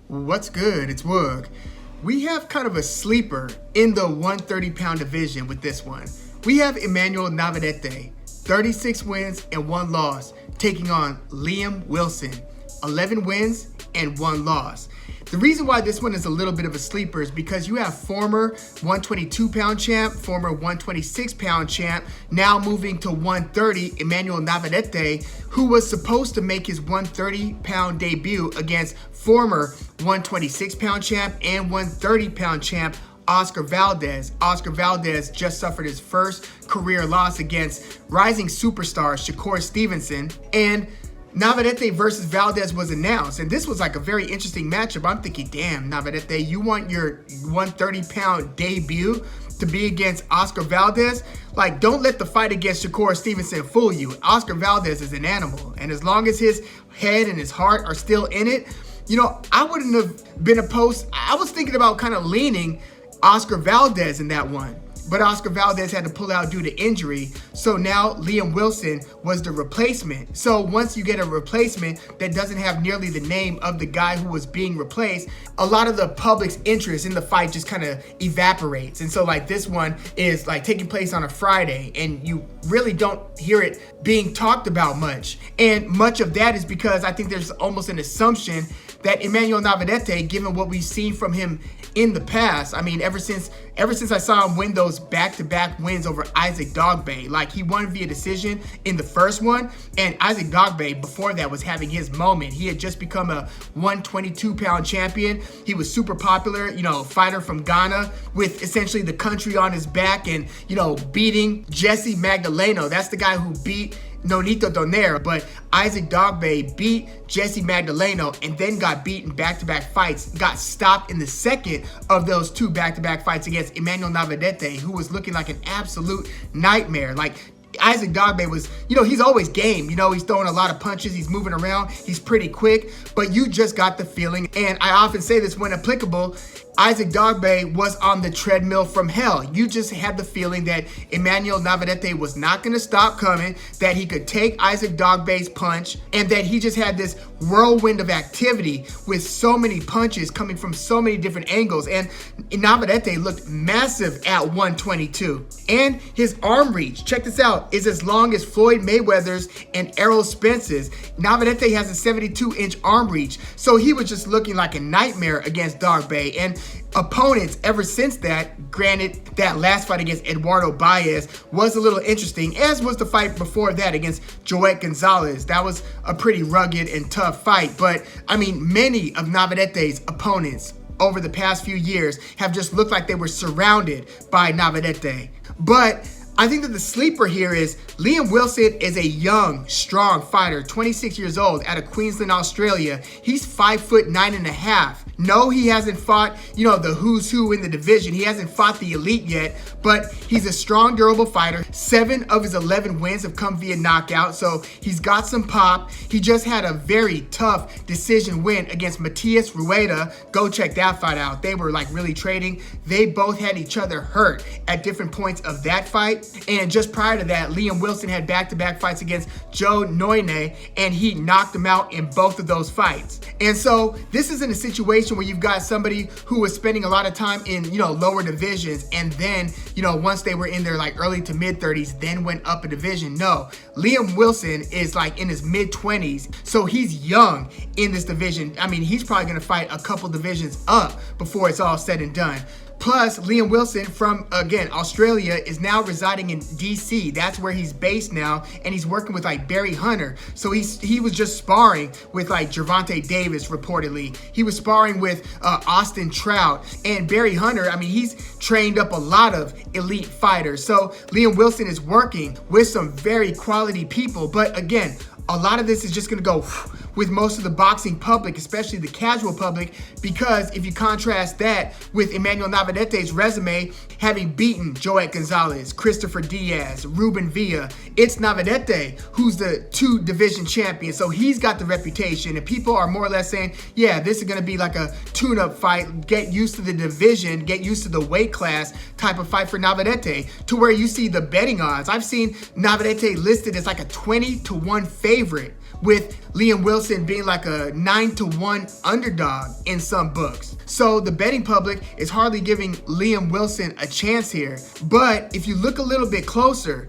What's good? It's Woog. We have kind of a sleeper in the 130-pound division with this one. We have Emanuel Navarrete, 36 wins and 1 loss, taking on Liam Wilson, 11 wins and 1 loss. The reason why this one is a little bit of a sleeper is because you have former 122-pound champ, former 126-pound champ, now moving to 130, Emanuel Navarrete, who was supposed to make his 130-pound debut against former 126-pound champ and 130-pound champ, Oscar Valdez. Oscar Valdez just suffered his first career loss against rising superstar Shakur Stevenson, and Navarrete versus Valdez was announced, and this was like a very interesting matchup. I'm thinking, damn, Navarrete, you want your 130-pound debut to be against Oscar Valdez? Like, don't let the fight against Shakur Stevenson fool you. Oscar Valdez is an animal, and as long as his head and his heart are still in it, I wouldn't have been opposed. I was thinking about kind of leaning Oscar Valdez in that one, but Oscar Valdez had to pull out due to injury. So now Liam Wilson was the replacement. So once you get a replacement that doesn't have nearly the name of the guy who was being replaced, a lot of the public's interest in the fight just kind of evaporates. And so like this one is like taking place on a Friday, and you really don't hear it being talked about much. And much of that is because I think there's almost an assumption that Emanuel Navarrete, given what we've seen from him in the past, I mean, ever since I saw him win those back-to-back wins over Isaac Dogboe, like he won via decision in the first one, and Isaac Dogboe before that was having his moment. He had just become a 122-pound champion. He was super popular, fighter from Ghana with essentially the country on his back, and beating Jesse Magdaleno. That's the guy who beat Nonito Donaire, but Isaac Dogboe beat Jesse Magdaleno and then got beaten back-to-back fights, got stopped in the second of those 2 back-to-back fights against Emanuel Navarrete, who was looking like an absolute nightmare. Like, Isaac Dogboe was, he's always game. He's throwing a lot of punches. He's moving around. He's pretty quick, but you just got the feeling, and I often say this when applicable, Isaac Dogboe was on the treadmill from hell. You just had the feeling that Emanuel Navarrete was not going to stop coming, that he could take Isaac Dogboe's punch, and that he just had this whirlwind of activity with so many punches coming from so many different angles. And Navarrete looked massive at 122. And his arm reach, check this out, is as long as Floyd Mayweather's and Errol Spence's. Navarrete has a 72-inch arm reach, so he was just looking like a nightmare against Dogboe. And opponents ever since that, granted that last fight against Eduardo Baez was a little interesting, as was the fight before that against Joet Gonzalez. That was a pretty rugged and tough fight, but I mean, many of Navarrete's opponents over the past few years have just looked like they were surrounded by Navarrete. But I think that the sleeper here is Liam Wilson is a young, strong fighter, 26 years old, out of Queensland, Australia. He's 5'9.5". No, he hasn't fought, the who's who in the division. He hasn't fought the elite yet, but he's a strong, durable fighter. 7 of his 11 wins have come via knockout, so he's got some pop. He just had a very tough decision win against Matias Rueda. Go check that fight out. They were like really trading. They both had each other hurt at different points of that fight. And just prior to that, Liam Wilson had back-to-back fights against Joe Noine, and he knocked him out in both of those fights. And so this isn't a situation where you've got somebody who was spending a lot of time in, lower divisions, and then, once they were in their like early to mid-30s, then went up a division. No, Liam Wilson is like in his mid-20s, so he's young in this division. I mean, he's probably going to fight a couple divisions up before it's all said and done. Plus, Liam Wilson from, again, Australia is now residing in DC. That's where he's based now, and he's working with like Barry Hunter. So he was just sparring with like Gervonta Davis, reportedly. He was sparring with Austin Trout, and Barry Hunter, I mean, he's trained up a lot of elite fighters. So Liam Wilson is working with some very quality people, but again, a lot of this is just going to go with most of the boxing public, especially the casual public, because if you contrast that with Emanuel Navarrete's resume, having beaten Joet Gonzalez, Christopher Diaz, Ruben Villa, it's Navarrete who's the 2 division champion. So he's got the reputation, and people are more or less saying, yeah, this is going to be like a tune-up fight, get used to the division, get used to the weight class type of fight for Navarrete, to where you see the betting odds. I've seen Navarrete listed as like a 20-1 favorite with Liam Wilson being like a 9-1 underdog in some books. So the betting public is hardly giving Liam Wilson a chance here. But if you look a little bit closer,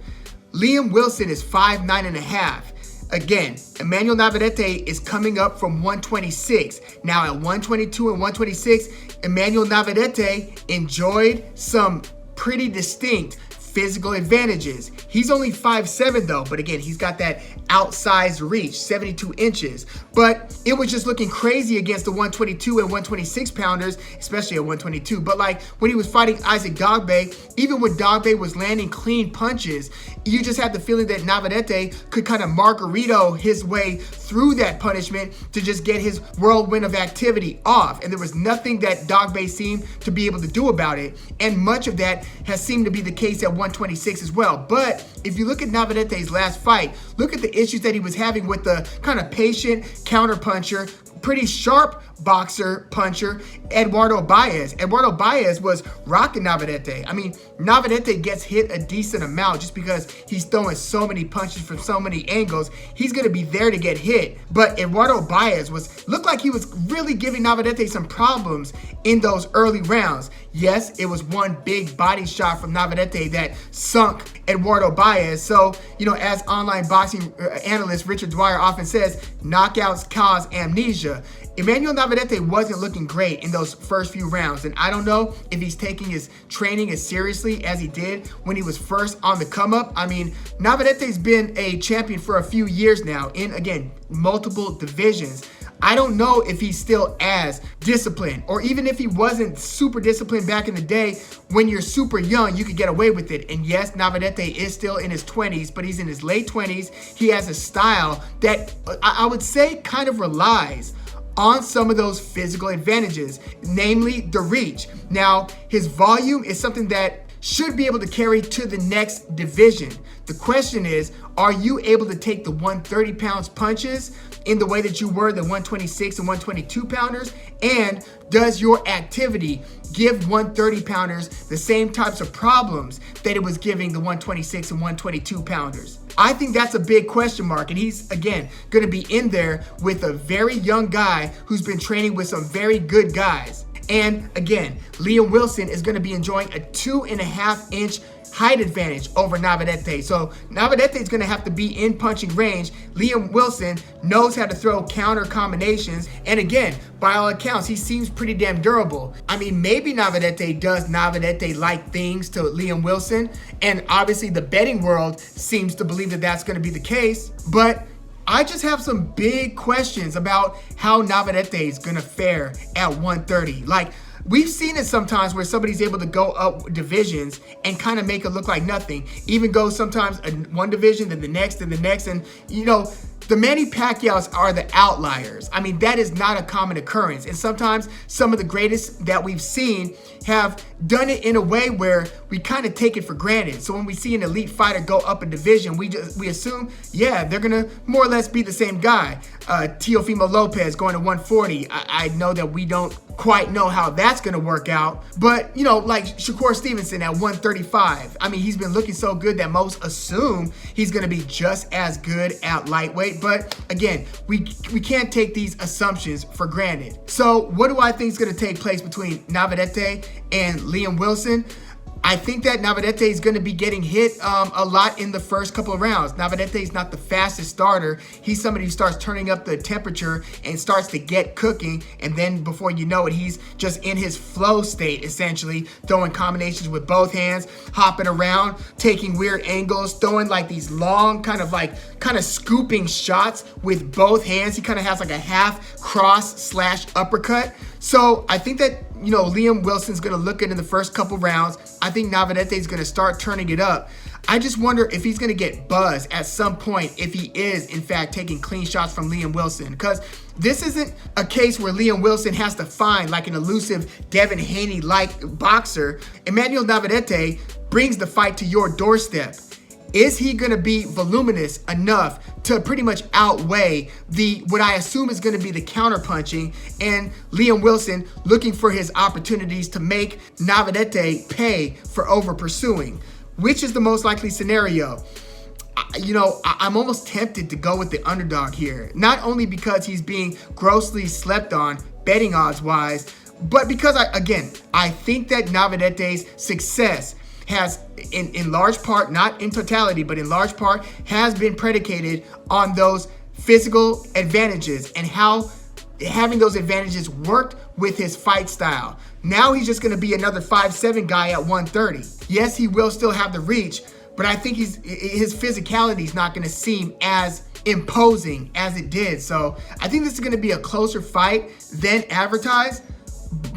Liam Wilson is 5'9.5". Again, Emanuel Navarrete is coming up from 126. Now at 122 and 126, Emanuel Navarrete enjoyed some pretty distinct physical advantages. He's only 5'7" though, but again, he's got that outsized reach, 72 inches. But it was just looking crazy against the 122 and 126 pounders, especially at 122. But like when he was fighting Isaac Dogboe, even when Dogboe was landing clean punches, you just had the feeling that Navarrete could kind of margarito his way through that punishment to just get his whirlwind of activity off. And there was nothing that Dogboe seemed to be able to do about it. And much of that has seemed to be the case at 126 as well. But if you look at Navarrete's last fight, look at the issues that he was having with the kind of patient counter puncher, pretty sharp boxer puncher, Eduardo Baez. Eduardo Baez was rocking Navarrete. I mean, Navarrete gets hit a decent amount just because he's throwing so many punches from so many angles. He's going to be there to get hit. But Eduardo Baez looked like he was really giving Navarrete some problems in those early rounds. Yes, it was one big body shot from Navarrete that sunk Eduardo Baez. So, as online boxing analyst Richard Dwyer often says, knockouts cause amnesia. Emmanuel Navarrete wasn't looking great in those first few rounds, and I don't know if he's taking his training as seriously as he did when he was first on the come up. I mean, Navarrete's been a champion for a few years now in, again, multiple divisions. I don't know if he's still as disciplined, or even if he wasn't super disciplined back in the day. When you're super young, you could get away with it. And yes, Navarrete is still in his 20s, but he's in his late 20s. He has a style that I would say kind of relies on some of those physical advantages, namely the reach. Now, his volume is something that should be able to carry to the next division. The question is, are you able to take the 130 pounds punches in the way that you were the 126 and 122 pounders? And does your activity give 130 pounders the same types of problems that it was giving the 126 and 122 pounders? I think that's a big question mark, and he's, again, going to be in there with a very young guy who's been training with some very good guys. And again, Liam Wilson is going to be enjoying a 2.5-inch height advantage over Navarrete. So Navarrete is going to have to be in punching range. Liam Wilson knows how to throw counter combinations. And again, by all accounts, he seems pretty damn durable. I mean, maybe Navarrete does Navarrete-like things to Liam Wilson. And obviously the betting world seems to believe that that's going to be the case. But I just have some big questions about how Navarrete is going to fare at 130. Like, we've seen it sometimes where somebody's able to go up divisions and kind of make it look like nothing. Even go sometimes one division, then the next, and the next. And, the Manny Pacquiaos are the outliers. I mean, that is not a common occurrence. And sometimes some of the greatest that we've seen have done it in a way where we kind of take it for granted. So when we see an elite fighter go up a division, we assume, yeah, they're going to more or less be the same guy. Teofimo Lopez going to 140. I know that we don't quite know how that's going to work out. But, like Shakur Stevenson at 135. I mean, he's been looking so good that most assume he's going to be just as good at lightweight. But again, we can't take these assumptions for granted. So what do I think is going to take place between Navarrete and Liam Wilson? I think that Navarrete is going to be getting hit a lot in the first couple of rounds. Navarrete is not the fastest starter. He's somebody who starts turning up the temperature and starts to get cooking. And then before you know it, he's just in his flow state, essentially, throwing combinations with both hands, hopping around, taking weird angles, throwing like these long kind of scooping shots with both hands. He kind of has like a half cross / uppercut. So I think that, Liam Wilson's going to look good in the first couple rounds. I think Navarrete is going to start turning it up. I just wonder if he's going to get buzzed at some point if he is, in fact, taking clean shots from Liam Wilson. Because this isn't a case where Liam Wilson has to find like an elusive Devin Haney-like boxer. Emanuel Navarrete brings the fight to your doorstep. Is he going to be voluminous enough to pretty much outweigh what I assume is going to be the counterpunching, and Liam Wilson looking for his opportunities to make Navarrete pay for over pursuing? Which is the most likely scenario? I'm almost tempted to go with the underdog here. Not only because he's being grossly slept on betting odds wise, but because I think that Navarrete's success has in large part, not in totality, but in large part, has been predicated on those physical advantages and how having those advantages worked with his fight style. Now he's just going to be another 5'7" guy at 130. Yes, he will still have the reach, but I think his physicality is not going to seem as imposing as it did. So I think this is going to be a closer fight than advertised.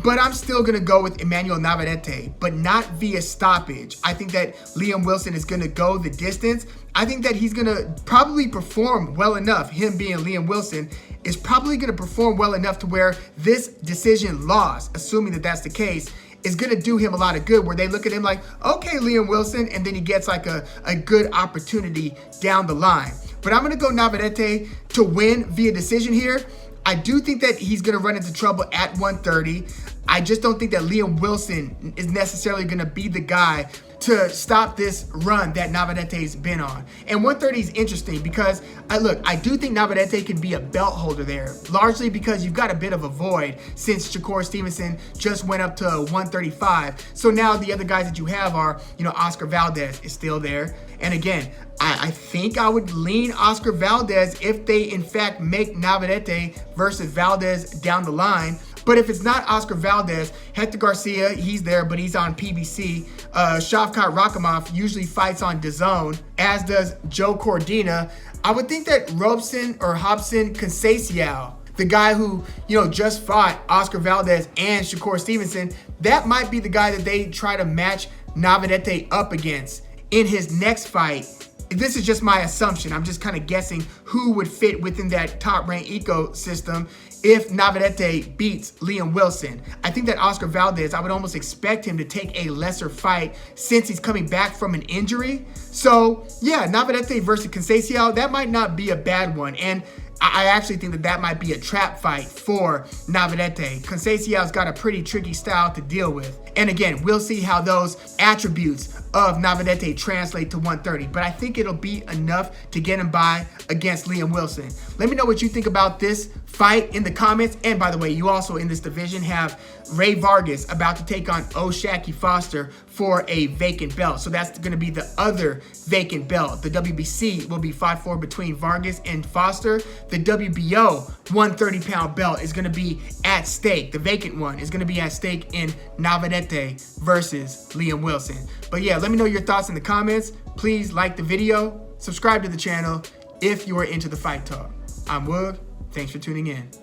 But I'm still going to go with Emanuel Navarrete, but not via stoppage. I think that Liam Wilson is going to go the distance. I think that he's going to probably perform well enough. Him being Liam Wilson is probably going to perform well enough to where this decision loss, assuming that that's the case, is going to do him a lot of good, where they look at him like, okay, Liam Wilson, and then he gets like a good opportunity down the line. But I'm going to go Navarrete to win via decision here. I do think that he's going to run into trouble at 130. I just don't think that Liam Wilson is necessarily going to be the guy to stop this run that Navarrete's been on. And 130 is interesting because, I do think Navarrete can be a belt holder there, largely because you've got a bit of a void since Shakur Stevenson just went up to 135. So now the other guys that you have are, Oscar Valdez is still there. And again, I think I would lean Oscar Valdez if they, in fact, make Navarrete versus Valdez down the line. But if it's not Oscar Valdez, Hector Garcia, he's there, but he's on PBC. Shavkat Rakhimov usually fights on DAZN, as does Joe Cordina. I would think that Robson Conceição, the guy who, just fought Oscar Valdez and Shakur Stevenson, that might be the guy that they try to match Navarrete up against in his next fight. This is just my assumption. I'm just kind of guessing who would fit within that top-ranked ecosystem if Navarrete beats Liam Wilson. I think that Oscar Valdez, I would almost expect him to take a lesser fight since he's coming back from an injury. So, yeah, Navarrete versus Conceição, that might not be a bad one. And I actually think that might be a trap fight for Navarrete. Conceição's got a pretty tricky style to deal with. And again, we'll see how those attributes of Navarrete translate to 130. But I think it'll be enough to get him by against Liam Wilson. Let me know what you think about this fight in the comments. And by the way, you also in this division have Ray Vargas about to take on O'Shaquie Foster for a vacant belt. So that's going to be the other vacant belt. The WBC will be fought for between Vargas and Foster. The WBO 130-pound belt is going to be at stake. The vacant one is going to be at stake in Navarrete versus Liam Wilson. But yeah, let me know your thoughts in the comments. Please like the video, subscribe to the channel if you are into the fight talk. I'm Woog. Thanks for tuning in.